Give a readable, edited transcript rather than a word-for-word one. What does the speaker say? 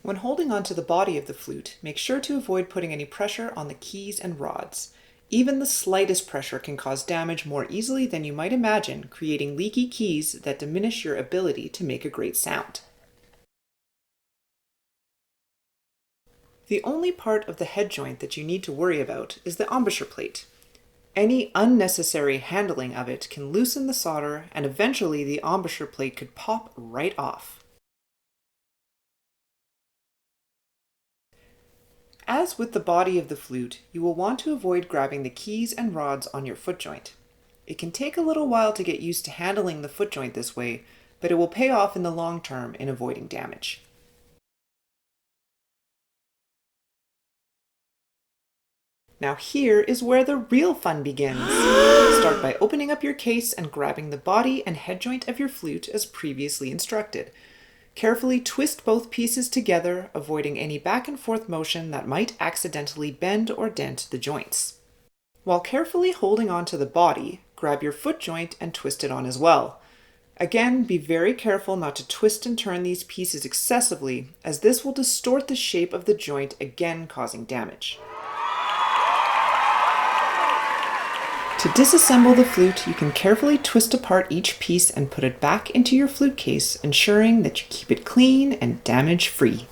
When holding onto the body of the flute, make sure to avoid putting any pressure on the keys and rods. Even the slightest pressure can cause damage more easily than you might imagine, creating leaky keys that diminish your ability to make a great sound. The only part of the head joint that you need to worry about is the embouchure plate. Any unnecessary handling of it can loosen the solder, and eventually the embouchure plate could pop right off. As with the body of the flute, you will want to avoid grabbing the keys and rods on your foot joint. It can take a little while to get used to handling the foot joint this way, but it will pay off in the long term in avoiding damage. Now here is where the real fun begins. Start by opening up your case and grabbing the body and head joint of your flute as previously instructed. Carefully twist both pieces together, avoiding any back and forth motion that might accidentally bend or dent the joints. While carefully holding on to the body, grab your foot joint and twist it on as well. Again, be very careful not to twist and turn these pieces excessively, as this will distort the shape of the joint, again causing damage. To disassemble the flute, you can carefully twist apart each piece and put it back into your flute case, ensuring that you keep it clean and damage-free.